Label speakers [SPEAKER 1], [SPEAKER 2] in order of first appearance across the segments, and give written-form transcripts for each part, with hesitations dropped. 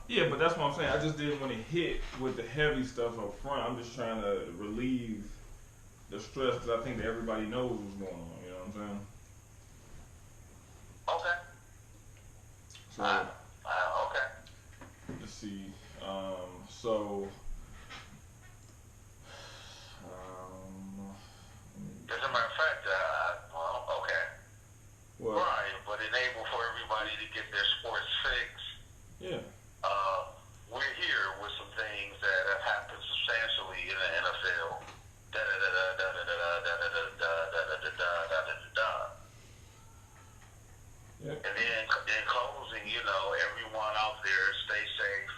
[SPEAKER 1] Yeah, but that's what I'm saying. I just didn't want to hit with the heavy stuff up front. I'm just trying to relieve the stress because I think that everybody knows what's going on. You know what I'm saying?
[SPEAKER 2] Okay.
[SPEAKER 1] So,
[SPEAKER 2] okay.
[SPEAKER 1] let's see. So,
[SPEAKER 2] as a matter of fact, okay.
[SPEAKER 1] what?
[SPEAKER 2] Right, but enable for everybody to get their sports fix.
[SPEAKER 1] Yeah.
[SPEAKER 2] We're here with some things that have happened substantially in the NFL.
[SPEAKER 1] Yeah.
[SPEAKER 2] And then in closing, everyone out there, stay safe.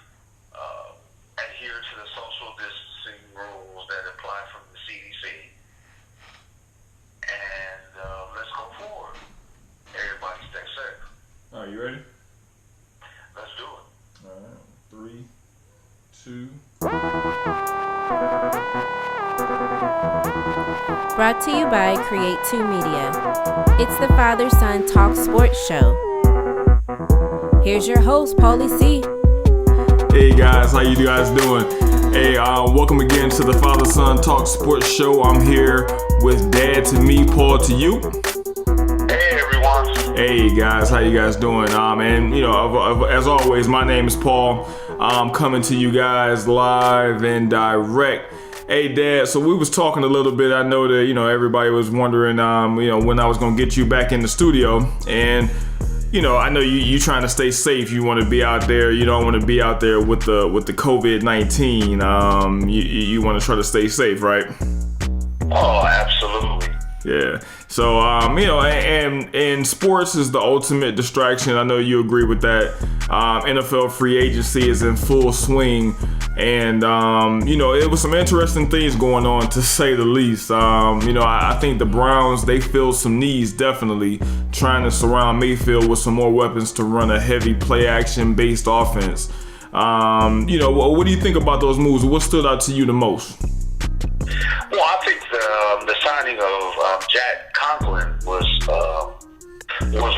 [SPEAKER 2] Adhere to the social distancing rules that apply from the CDC. And let's go forward. Everybody stay safe.
[SPEAKER 1] All right, you ready?
[SPEAKER 2] Let's do it.
[SPEAKER 1] All right. 3, 2.
[SPEAKER 3] Brought to you by Create 2 Media. It's the Father-Son Talk Sports Show. Here's your host, Paulie C.
[SPEAKER 1] Hey guys, how you guys doing? Hey, welcome again to the Father-Son Talk Sports Show. I'm here with Dad to me, Paul to you.
[SPEAKER 2] Hey everyone.
[SPEAKER 1] Hey guys, how you guys doing? And as always, my name is Paul. I'm coming to you guys live and direct. Hey Dad, so we was talking a little bit. I know that everybody was wondering when I was gonna get you back in the studio, and I know you trying to stay safe. You want to be out there. You don't want to be out there with the COVID-19. You want to try to stay safe, right?
[SPEAKER 2] Oh, absolutely.
[SPEAKER 1] Yeah. So, and sports is the ultimate distraction. I know you agree with that. NFL free agency is in full swing. And, it was some interesting things going on, to say the least. I think the Browns, they filled some needs, definitely, trying to surround Mayfield with some more weapons to run a heavy play-action-based offense. What do you think about those moves? What stood out to you the most?
[SPEAKER 2] Well, I think the signing of Jack Conklin was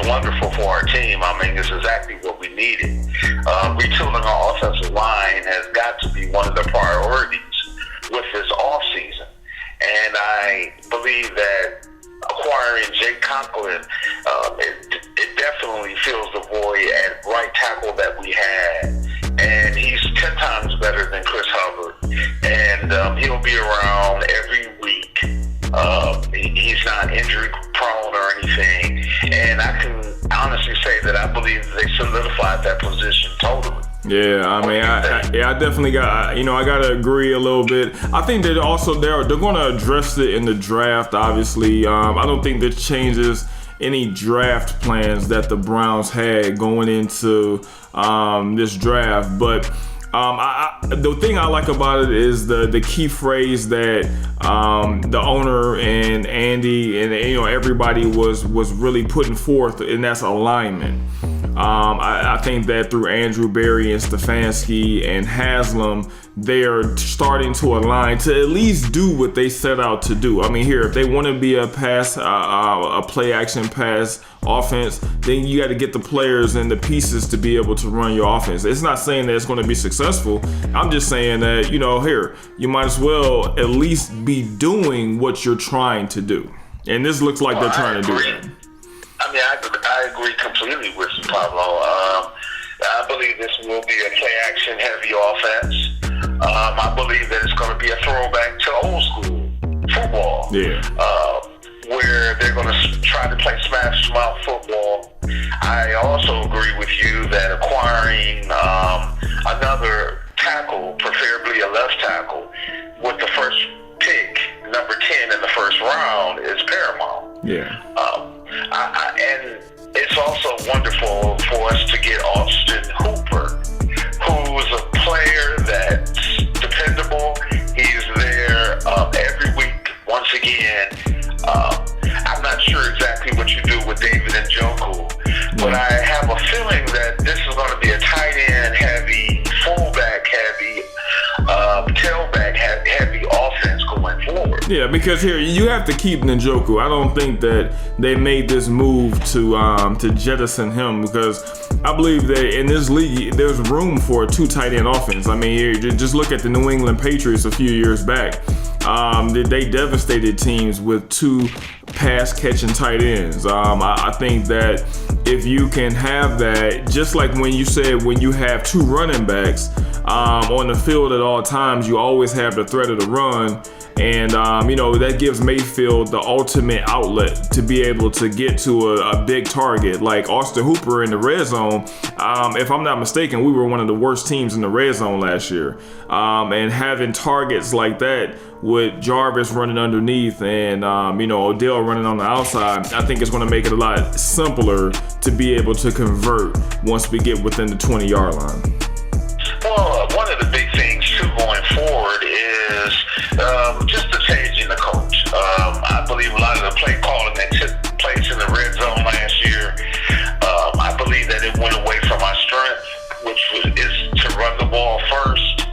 [SPEAKER 2] wonderful for our team. I mean, it's exactly what we needed. Retooling our offensive line has got to be one of the priorities with this offseason. And I believe that acquiring Jake Conklin, it definitely fills the void at right tackle that we had. And he's 10 times better than Chris Hubbard. And he'll be around every week. He's not injury prone or anything. And I can honestly say that I believe they solidified that position totally.
[SPEAKER 1] Yeah, I mean, I definitely got, I gotta agree a little bit. I think that also they're going to address it in the draft. Obviously, I don't think that changes any draft plans that the Browns had going into this draft. But the thing I like about it is the key phrase that the owner and Andy and everybody was really putting forth, and that's alignment. I think that through Andrew Berry and Stefanski and Haslam, they are starting to align to at least do what they set out to do. I mean, here, if they want to be a play action pass offense, then you got to get the players and the pieces to be able to run your offense. It's not saying that it's going to be successful. I'm just saying that, here, you might as well at least be doing what you're trying to do. And this looks like they're trying to do that.
[SPEAKER 2] I mean, I agree completely with you, Pablo. I believe this will be a play-action heavy offense. I believe that it's going to be a throwback to old school football.
[SPEAKER 1] Yeah.
[SPEAKER 2] Where they're going to try to play smash mouth football. I also agree with you that acquiring another tackle, preferably a left tackle, with the first pick, number 10 in the first round, is paramount.
[SPEAKER 1] Yeah.
[SPEAKER 2] And it's also wonderful for us to get Austin Hooper, who's a player that's dependable. He's there every week. Once again, I'm not sure exactly what you do with David Njoku, but I have a feeling that this is going to be a tight end heavy, fullback heavy, tailback heavy offense going forward.
[SPEAKER 1] Yeah, because here you have to keep Njoku. I don't think that they made this move to jettison him, because I believe that in this league, there's room for a 2 tight end offense. I mean, just look at the New England Patriots a few years back. They devastated teams with 2 pass-catching tight ends. I think that if you can have that, just like when you said when you have 2 running backs on the field at all times, you always have the threat of the run. And, that gives Mayfield the ultimate outlet to be able to get to a big target. Like Austin Hooper in the red zone, if I'm not mistaken, we were one of the worst teams in the red zone last year. And having targets like that with Jarvis running underneath and, Odell running on the outside, I think it's going to make it a lot simpler to be able to convert once we get within the 20-yard line.
[SPEAKER 2] Well, one of the big things, too, going forward is just the change in the coach. I believe a lot of the play calling that took place in the red zone last year, I believe that it went away from our strength, which is to run the ball first.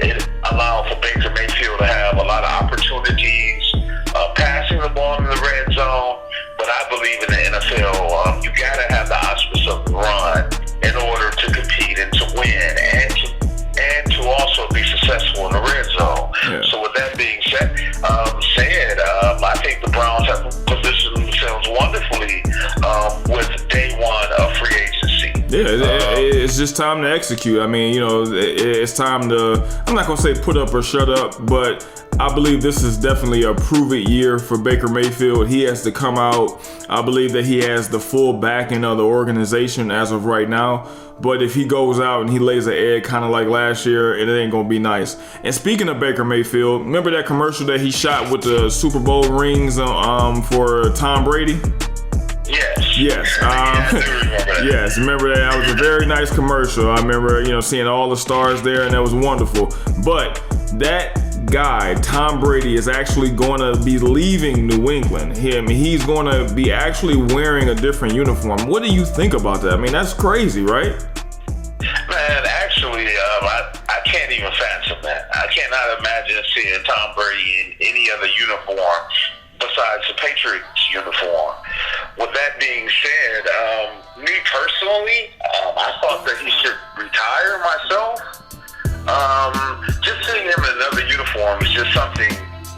[SPEAKER 2] It allowed for Baker Mayfield to have a lot of opportunities passing the ball in the red zone. But I believe in the NFL, you got to have the auspice of the run in order to compete and to win and to also be successful in the red zone. Yeah. So with that being said, I think the Browns have positioned themselves wonderfully with day one of free agency.
[SPEAKER 1] Yeah, it's just time to execute. I mean, it's time to, I'm not going to say put up or shut up, but I believe this is definitely a prove-it year for Baker Mayfield. He has to come out. I believe that he has the full backing of the organization as of right now. But if he goes out and he lays an egg kind of like last year, it ain't going to be nice. And speaking of Baker Mayfield, remember that commercial that he shot with the Super Bowl rings for Tom Brady?
[SPEAKER 2] Yes.
[SPEAKER 1] Yes.
[SPEAKER 2] I do remember that.
[SPEAKER 1] Yes. Remember that? That was a very nice commercial. I remember, seeing all the stars there, and that was wonderful. But that guy, Tom Brady, is actually going to be leaving New England. He's going to be actually wearing a different uniform. What do you think about that? I mean, that's crazy, right?
[SPEAKER 2] Man, actually, I can't even fathom that. I cannot imagine seeing Tom Brady in any other uniform besides the Patriots uniform. With that being said, me personally, I thought that he should retire myself. Just seeing him in another uniform is just something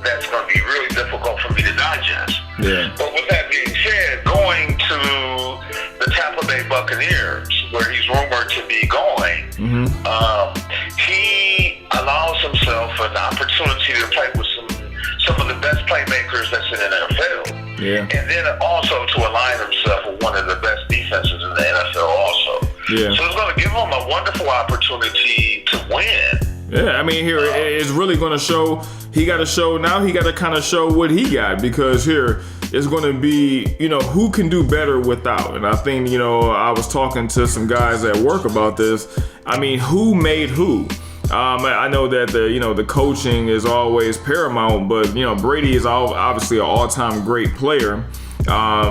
[SPEAKER 2] that's going to be really difficult for me to digest.
[SPEAKER 1] Yeah.
[SPEAKER 2] But with that being said, going to the Tampa Bay Buccaneers, where he's rumored to be going, he allows himself an opportunity to play with some of the best playmakers that's in the NFL.
[SPEAKER 1] Yeah.
[SPEAKER 2] And then also to align himself with one of the best defenses in the NFL also.
[SPEAKER 1] Yeah.
[SPEAKER 2] So it's going to give him a wonderful opportunity to win.
[SPEAKER 1] Yeah, I mean, here it's really going to show. He got to kind of show what he got, because here it's going to be, who can do better without. And I think, I was talking to some guys at work about this. I mean, who made who? I know that the coaching is always paramount, but Brady is obviously an all-time great player.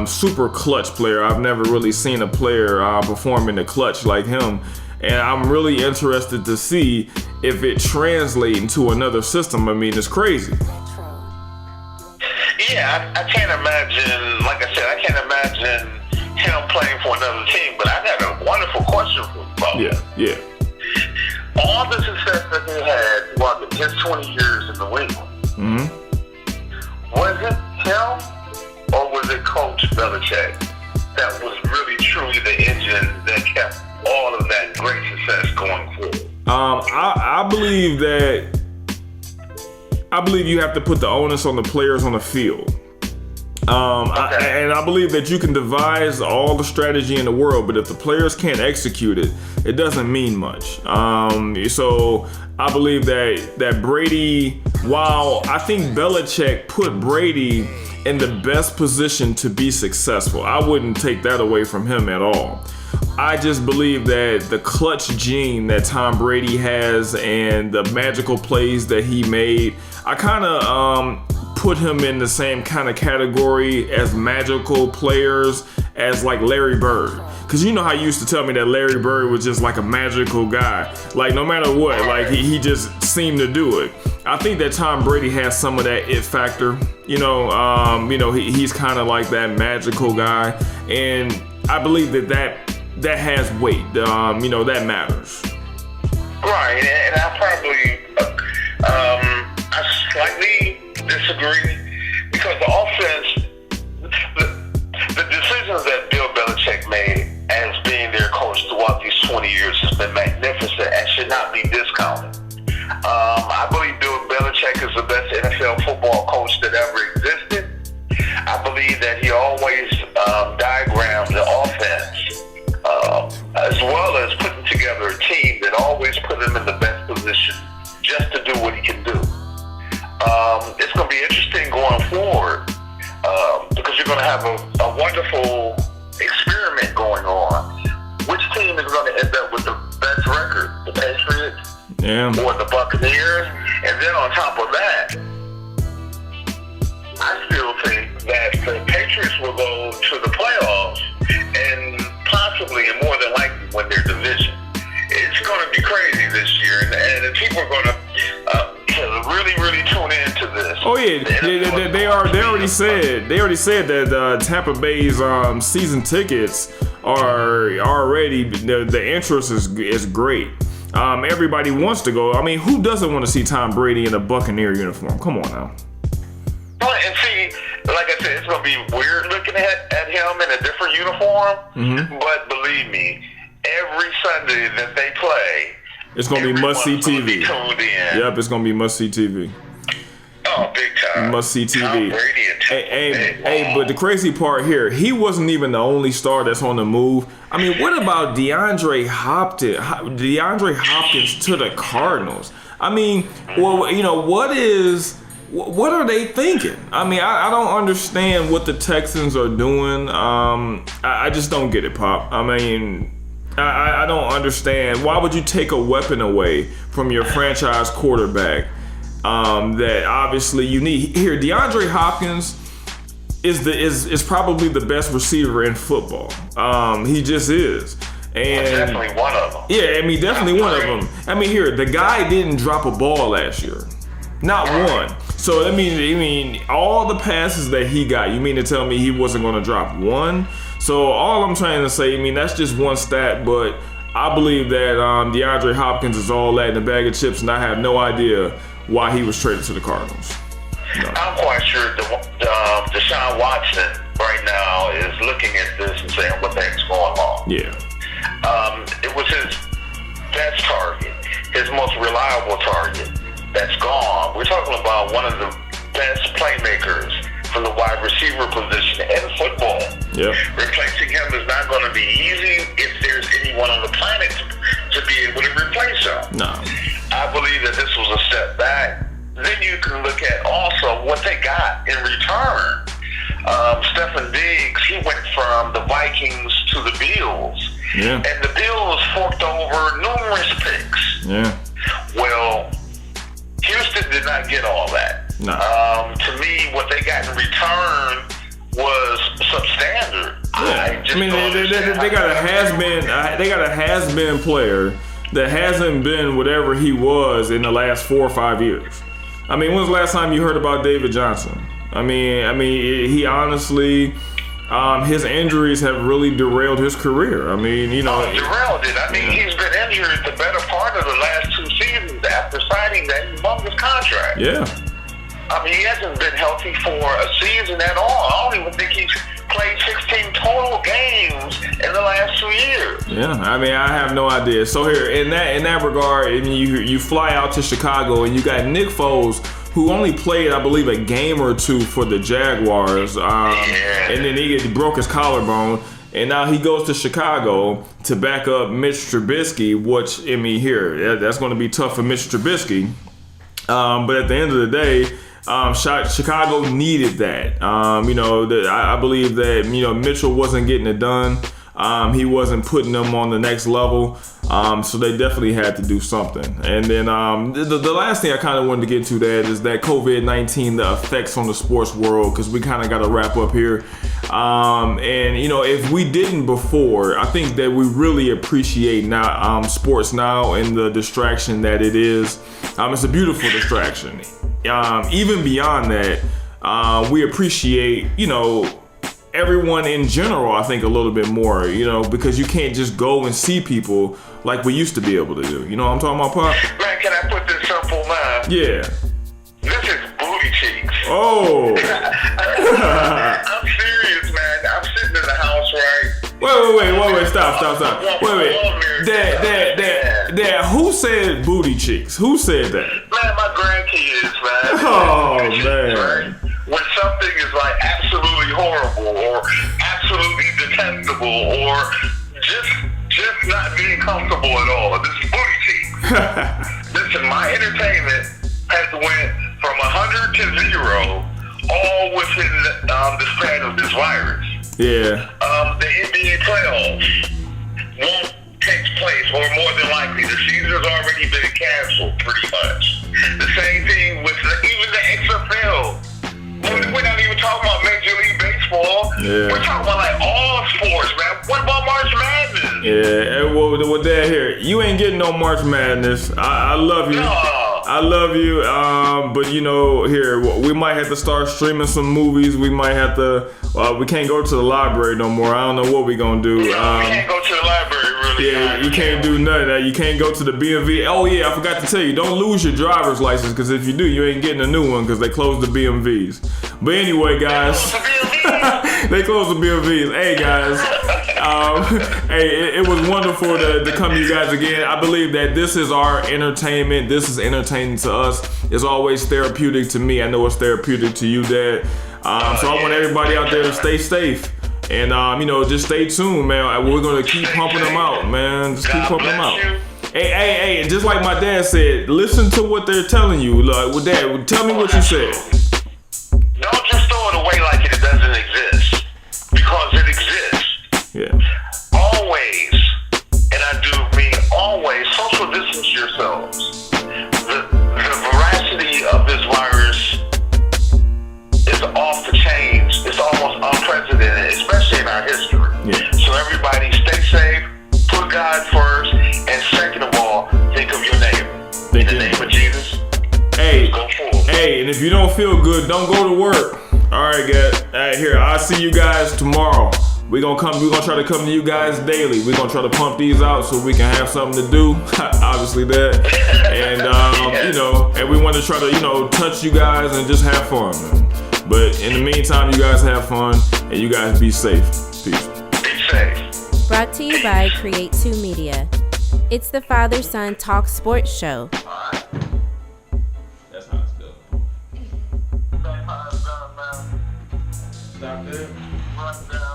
[SPEAKER 1] Super clutch player. I've never really seen a player perform in the clutch like him. And I'm really interested to see if it translates into another system. I mean, it's crazy.
[SPEAKER 2] Yeah, I can't imagine, like I said, I can't imagine him playing for another team. But I got a wonderful question for you, Bob.
[SPEAKER 1] Yeah.
[SPEAKER 2] All the success that he had throughout his 20 years in New England, was it him or was it Coach Belichick that was really truly the engine that kept all of that great success going forward?
[SPEAKER 1] I believe you have to put the onus on the players on the field. I believe that you can devise all the strategy in the world, but if the players can't execute it, it doesn't mean much. So I believe that Brady, while I think Belichick put Brady in the best position to be successful, I wouldn't take that away from him at all. I just believe that the clutch gene that Tom Brady has and the magical plays that he made, I kind of put him in the same kind of category as magical players as like Larry Bird. Because you know how you used to tell me that Larry Bird was just like a magical guy. Like no matter what, like he just seemed to do it. I think that Tom Brady has some of that it factor. He's kind of like that magical guy. And I believe that that has weight. That matters.
[SPEAKER 2] Right, and I slightly disagree because the offense, the decisions that Bill Belichick made as being their coach throughout these 20 years has been magnificent and should not be discounted. I believe Bill Belichick is the best NFL football coach that ever existed. I believe that he always diagrammed the offense as well as putting together a team that always put him in the best position just to do what he can do. It's going to be interesting going forward because you're going to have a wonderful experiment going on. Which team is going to end up with the best record? The Patriots? Or the Buccaneers? And then on top of that, I still think that the Patriots will go to the playoffs and possibly and more than likely win their division. It's going to be crazy this year, and people are going to really, really tune into this.
[SPEAKER 1] Oh yeah, they already said that Tampa Bay's season tickets are already the interest is great. Everybody wants to go. I mean, who doesn't want to see Tom Brady in a Buccaneer uniform? Come on now.
[SPEAKER 2] And see, like I said, it's going to be weird looking at him in a different uniform. Mm-hmm. But believe me, every Sunday that they play,
[SPEAKER 1] it's going to be must-see TV.
[SPEAKER 2] Yep,
[SPEAKER 1] it's going to be must-see TV.
[SPEAKER 2] Oh, big time.
[SPEAKER 1] Must-see TV.
[SPEAKER 2] Tom Brady and
[SPEAKER 1] Hey, but the crazy part here, he wasn't even the only star that's on the move. I mean, what about DeAndre Hopkins to the Cardinals? I mean, well, what are they thinking? I mean, I don't understand what the Texans are doing. I just don't get it, Pop. I mean, I don't understand. Why would you take a weapon away from your franchise quarterback that obviously you need? Here, DeAndre Hopkins is probably the best receiver in football. He just is. And
[SPEAKER 2] definitely one of them.
[SPEAKER 1] Yeah, I mean, definitely one of them. I mean, here, the guy didn't drop a ball last year. Not one. So, I mean, all the passes that he got, you mean to tell me he wasn't going to drop one? So, all I'm trying to say, I mean, that's just one stat, but I believe that DeAndre Hopkins is all that in a bag of chips, and I have no idea why he was traded to the Cardinals. No.
[SPEAKER 2] I'm quite sure Deshaun Watson right now is looking at this and saying, what the heck's going on?
[SPEAKER 1] Yeah.
[SPEAKER 2] It was his best target, his most reliable target. That's gone. We're talking about one of the best playmakers from the wide receiver position in football.
[SPEAKER 1] Yep.
[SPEAKER 2] Replacing him is not going to be easy if there's anyone on the planet to be able to replace him.
[SPEAKER 1] No.
[SPEAKER 2] I believe that this was a step back. Then you can look at also what they got in return. Stephen Diggs, he went from the Vikings to the Bills.
[SPEAKER 1] Yeah.
[SPEAKER 2] And the Bills forked over numerous picks.
[SPEAKER 1] Yeah.
[SPEAKER 2] Well, Houston did not get all that.
[SPEAKER 1] No.
[SPEAKER 2] To me, what they got in return was substandard.
[SPEAKER 1] Yeah. I mean, they got a has-been player that hasn't been whatever he was in the last 4 or 5 years. I mean, when's the last time you heard about David Johnson? I mean, he honestly, his injuries have really derailed his career. I mean,
[SPEAKER 2] derailed it. I mean, he's been injured the better part of the last 2 seasons after signing that humongous contract.
[SPEAKER 1] Yeah.
[SPEAKER 2] I mean, he hasn't been healthy for a season at all. I don't even think he's played 16 total games in the last 2 years.
[SPEAKER 1] Yeah, I mean, I have no idea. So here, in that regard, I mean, you fly out to Chicago and you got Nick Foles, who only played, I believe, a game or 2 for the Jaguars, and then he broke his collarbone, and now he goes to Chicago to back up Mitch Trubisky, which, I mean, here, that's going to be tough for Mitch Trubisky. But at the end of the day, Chicago needed that. I believe that, Mitchell wasn't getting it done. He wasn't putting them on the next level. So they definitely had to do something. And then the last thing I kind of wanted to get to that is that COVID-19, the effects on the sports world, because we kind of got to wrap up here. If we didn't before, I think that we really appreciate now sports now and the distraction that it is. It's a beautiful distraction. Even beyond that, we appreciate, everyone in general, I think, a little bit more, you know, because you can't just go and see people like we used to be able to do. You know what I'm talking about, Pop?
[SPEAKER 2] Man, can I put this simple, man?
[SPEAKER 1] Yeah.
[SPEAKER 2] This is booty cheeks.
[SPEAKER 1] Oh.
[SPEAKER 2] I'm serious, man. I'm sitting in the house, right?
[SPEAKER 1] Wait, stop. Wait. Dad, who said booty cheeks? Who said that?
[SPEAKER 2] Man, my grandkids, man.
[SPEAKER 1] Oh,
[SPEAKER 2] Booty cheeks,
[SPEAKER 1] man.
[SPEAKER 2] right? When something is like absolutely horrible or absolutely detestable or just not being comfortable at all. This is booty cheeks. Listen, my entertainment has went from 100 to 0 all within the span of this virus.
[SPEAKER 1] Yeah.
[SPEAKER 2] The NBA playoffs won't take place, or more than likely, the season's already been canceled, pretty much. The same thing with even the XFL. We're not even talking about Major League Baseball.
[SPEAKER 1] Yeah.
[SPEAKER 2] We're talking about like all sports, man. What about March Madness?
[SPEAKER 1] Yeah. Well, Dad, here, you ain't getting no March Madness. I love you.
[SPEAKER 2] No.
[SPEAKER 1] I love you, but you know, here, we might have to start streaming some movies. We might have to, we can't go to the library no more. I don't know what we gonna do.
[SPEAKER 2] We can't go to the library, really.
[SPEAKER 1] Yeah, you can't do nothing. You can't go to the BMV. Oh yeah, I forgot to tell you, don't lose your driver's license, because if you do, you ain't getting a new one, because they closed the BMVs. But anyway, guys, they closed the BMVs. Hey, guys. Hey, it was wonderful to come to you guys again. I believe that this is our entertainment. This is entertaining to us. It's always therapeutic to me. I know it's therapeutic to you, Dad. So I want everybody out there to stay safe. And, you know, just stay tuned, man. We're going to keep pumping them out, man. Just keep pumping them out. Hey, and just like my dad said, listen to what they're telling you. Like, well, Dad, tell me what you said.
[SPEAKER 2] Don't just throw it away like it doesn't exist, because it exists.
[SPEAKER 1] Yeah.
[SPEAKER 2] Always, and I do mean always, social distance yourselves. The veracity of this virus is off the chains. It's almost unprecedented, especially in our history.
[SPEAKER 1] Yeah.
[SPEAKER 2] So everybody stay safe, put God first, and second of all, think of your neighbor. In the name of Jesus,
[SPEAKER 1] Hey,
[SPEAKER 2] go forward.
[SPEAKER 1] hey, and if you don't feel good, don't go to work. All right, guys. All right, here, I'll see you guys tomorrow. We're gonna try to come to you guys daily. We're gonna try to pump these out so we can have something to do. Obviously that. And you know, and we want to try to, you know, touch you guys and just have fun, man. But in the meantime, you guys have fun and you guys be safe. Peace.
[SPEAKER 2] Be safe.
[SPEAKER 3] Brought to you by Create 2 Media. It's the father-son talk sports show.
[SPEAKER 1] That's how it's done.
[SPEAKER 2] That's how it's done, man.
[SPEAKER 1] Stop there.
[SPEAKER 2] Run down.